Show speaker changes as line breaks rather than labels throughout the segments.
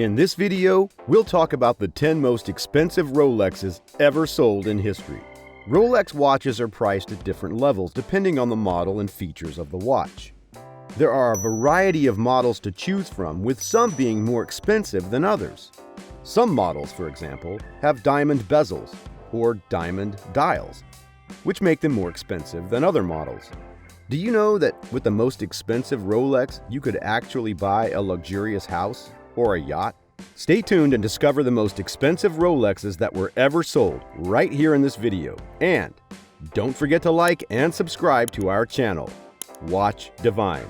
In this video, we'll talk about the 10 most expensive Rolexes ever sold in history. Rolex watches are priced at different levels depending on the model and features of the watch. There are a variety of models to choose from, with some being more expensive than others. Some models, for example, have diamond bezels or diamond dials, which make them more expensive than other models. Do you know that with the most expensive Rolex, you could actually buy a luxurious house or a yacht? Stay tuned and discover the most expensive Rolexes that were ever sold right here in this video. And don't forget to like and subscribe to our channel. Watch Divine.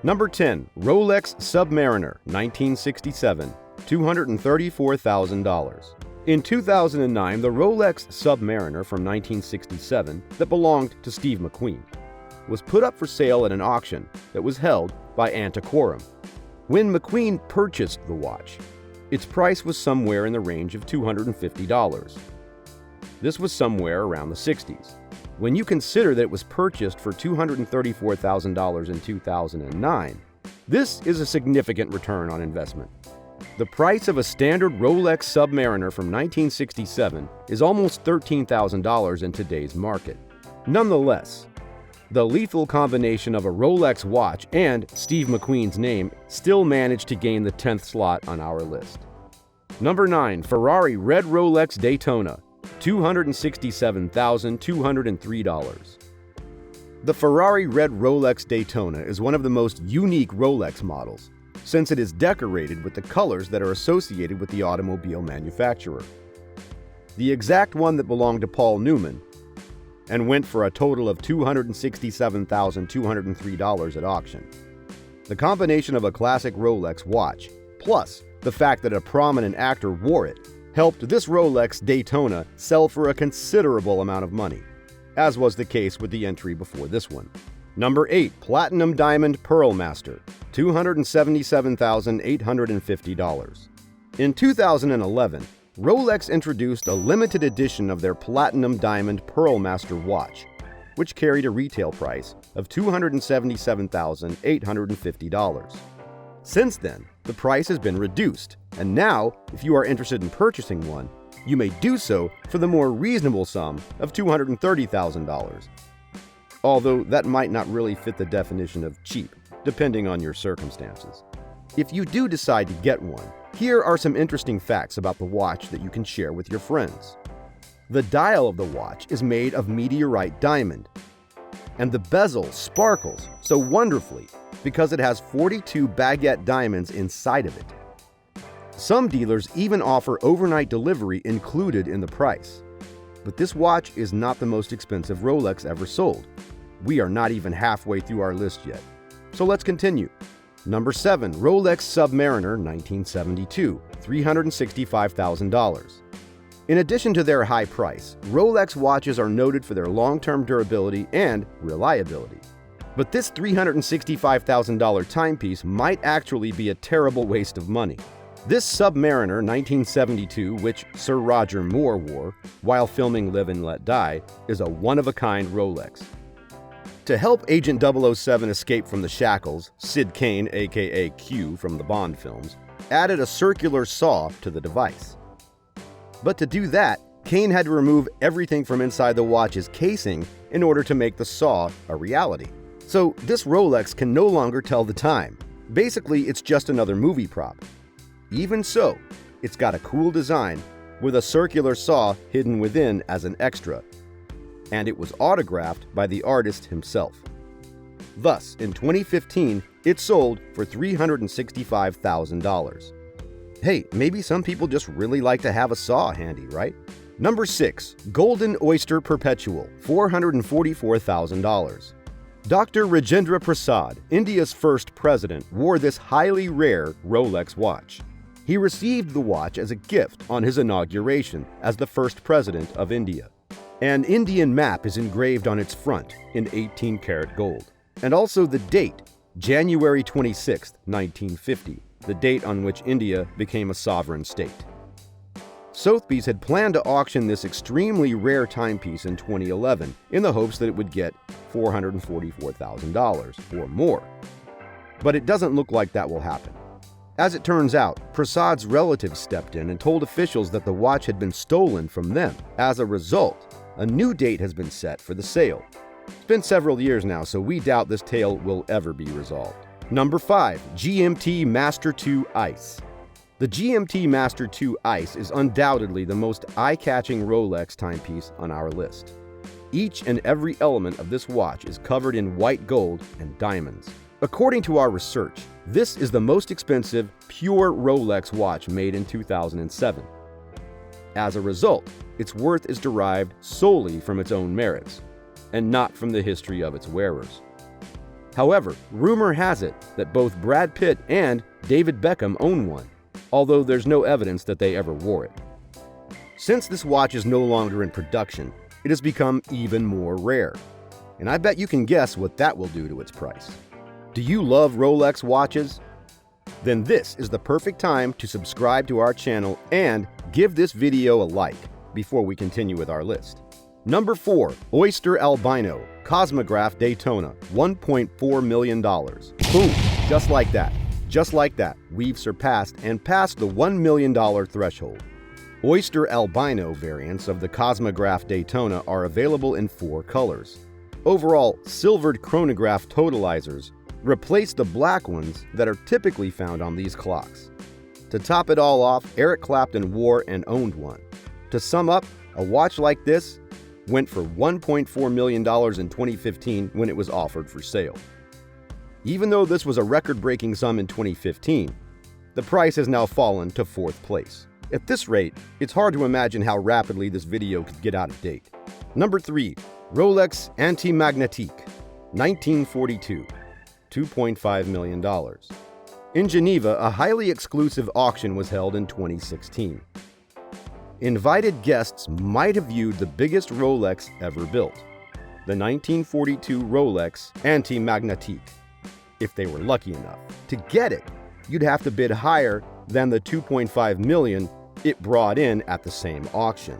Number 10. Rolex Submariner, 1967, $234,000. In 2009, the Rolex Submariner from 1967 that belonged to Steve McQueen was put up for sale at an auction that was held by Antiquorum. When McQueen purchased the watch, its price was somewhere in the range of $250. This was somewhere around the 60s. When you consider that it was purchased for $234,000 in 2009, this is a significant return on investment. The price of a standard Rolex Submariner from 1967 is almost $13,000 in today's market. Nonetheless, the lethal combination of a Rolex watch and Steve McQueen's name still managed to gain the 10th slot on our list. Number 9. Ferrari Red Rolex Daytona, $267,203. The Ferrari Red Rolex Daytona is one of the most unique Rolex models, since it is decorated with the colors that are associated with the automobile manufacturer. The exact one that belonged to Paul Newman and went for a total of $267,203 at auction. The combination of a classic Rolex watch, plus the fact that a prominent actor wore it, helped this Rolex Daytona sell for a considerable amount of money, as was the case with the entry before this one. Number 8. Platinum Diamond PEARLMASTER, $277,850. In 2011, Rolex introduced a limited edition of their Platinum Diamond PEARLMASTER watch, which carried a retail price of $277,850. Since then, the price has been reduced, and now, if you are interested in purchasing one, you may do so for the more reasonable sum of $230,000. Although that might not really fit the definition of cheap, depending on your circumstances. If you do decide to get one, here are some interesting facts about the watch that you can share with your friends. The dial of the watch is made of meteorite diamond, and the bezel sparkles so wonderfully because it has 42 baguette diamonds inside of it. Some dealers even offer overnight delivery included in the price. But this watch is not the most expensive Rolex ever sold. We are not even halfway through our list yet. So let's continue. Number 7. Rolex Submariner 1972, $365,000. In addition to their high price, Rolex watches are noted for their long-term durability and reliability. But this $365,000 timepiece might actually be a terrible waste of money. This Submariner 1972, which Sir Roger Moore wore while filming Live and Let Die, is a one-of-a-kind Rolex. To help Agent 007 escape from the shackles, Sid Cain, aka Q from the Bond films, added a circular saw to the device. But to do that, Cain had to remove everything from inside the watch's casing in order to make the saw a reality. So this Rolex can no longer tell the time. Basically, it's just another movie prop. Even so, it's got a cool design with a circular saw hidden within as an extra, and it was autographed by the artist himself. Thus, in 2015, it sold for $365,000. Hey, maybe some people just really like to have a saw handy, right? Number 6. Golden Oyster Perpetual, $444,000. Dr. Rajendra Prasad, India's first president, wore this highly rare Rolex watch. He received the watch as a gift on his inauguration as the first president of India. An Indian map is engraved on its front in 18-karat gold. And also the date, January 26, 1950, the date on which India became a sovereign state. Sotheby's had planned to auction this extremely rare timepiece in 2011 in the hopes that it would get $444,000 or more. But it doesn't look like that will happen. As it turns out, Prasad's relatives stepped in and told officials that the watch had been stolen from them. As a result, a new date has been set for the sale. It's been several years now, so we doubt this tale will ever be resolved. Number 5. GMT Master 2 Ice. The GMT Master 2 Ice is undoubtedly the most eye-catching Rolex timepiece on our list. Each and every element of this watch is covered in white gold and diamonds. According to our research, this is the most expensive, pure Rolex watch made in 2007. As a result, its worth is derived solely from its own merits, and not from the history of its wearers. However, rumor has it that both Brad Pitt and David Beckham own one, although there's no evidence that they ever wore it. Since this watch is no longer in production, it has become even more rare, and I bet you can guess what that will do to its price. Do you love Rolex watches? Then this is the perfect time to subscribe to our channel and give this video a like before we continue with our list. Number 4. OYSTER Albino COSMOGRAPH DAYTONA, $1.4 million. Boom! Just like that. Just like that, we've surpassed and passed the $1 million threshold. OYSTER Albino variants of the COSMOGRAPH DAYTONA are available in 4 colors. Overall, silvered chronograph totalizers replace the black ones that are typically found on these clocks. To top it all off, Eric Clapton wore and owned one. To sum up, a watch like this went for $1.4 million in 2015 when it was offered for sale. Even though this was a record-breaking sum in 2015, the price has now fallen to 4th place. At this rate, it's hard to imagine how rapidly this video could get out of date. Number 3. Rolex ANTIMAGNETIQUE, 1942. $2.5 million. In Geneva, a highly exclusive auction was held in 2016. Invited guests might have viewed the biggest Rolex ever built, the 1942 Rolex ANTIMAGNETIQUE. If they were lucky enough to get it, you'd have to bid higher than the $2.5 million it brought in at the same auction.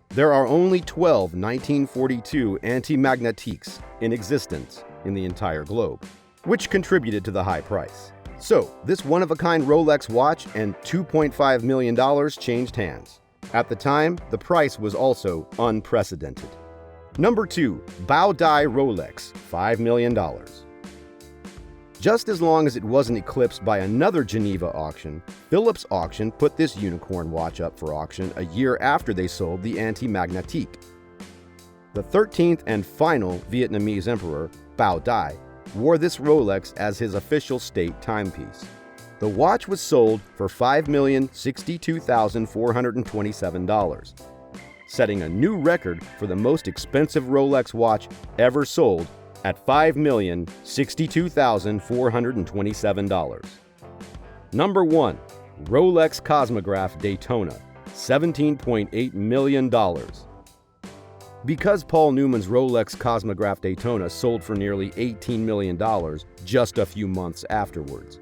There are only 12 1942 ANTIMAGNETIQUEs in existence in the entire globe, which contributed to the high price. So, this one-of-a-kind Rolex watch and $2.5 million changed hands. At the time, the price was also unprecedented. Number 2. Baodai Rolex, $5 million. Just as long as it wasn't eclipsed by another Geneva auction, Phillips Auction put this unicorn watch up for auction a year after they sold the ANTIMAGNETIQUE. The 13th and final Vietnamese emperor, Bao Dai, wore this Rolex as his official state timepiece. The watch was sold for $5,062,427, setting a new record for the most expensive Rolex watch ever sold at $5,062,427. Number 1. Rolex Cosmograph Daytona, $17.8 million. Because Paul Newman's Rolex Cosmograph Daytona sold for nearly $18 million just a few months afterwards,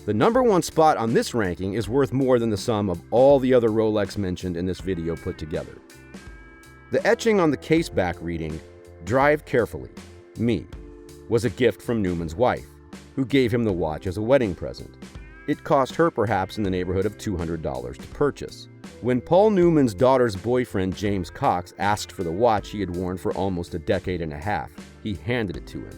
the number 1 spot on this ranking is worth more than the sum of all the other Rolex mentioned in this video put together. The etching on the case back reading, "Drive carefully, me," was a gift from Newman's wife, who gave him the watch as a wedding present. It cost her perhaps in the neighborhood of $200 to purchase. When Paul Newman's daughter's boyfriend James Cox asked for the watch he had worn for almost a decade and a half, he handed it to him.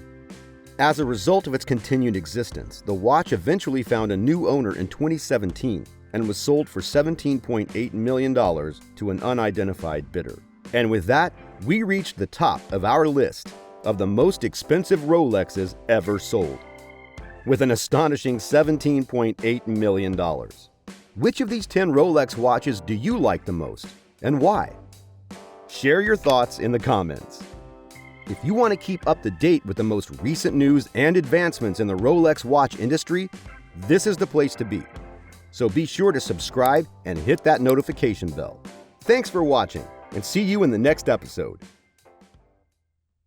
As a result of its continued existence, the watch eventually found a new owner in 2017 and was sold for $17.8 million to an unidentified bidder. And with that, we reached the top of our list of the most expensive Rolexes ever sold, with an astonishing $17.8 million. Which of these 10 Rolex watches do you like the most, and why? Share your thoughts in the comments. If you want to keep up to date with the most recent news and advancements in the Rolex watch industry, this is the place to be. So be sure to subscribe and hit that notification bell. Thanks for watching, and see you in the next episode.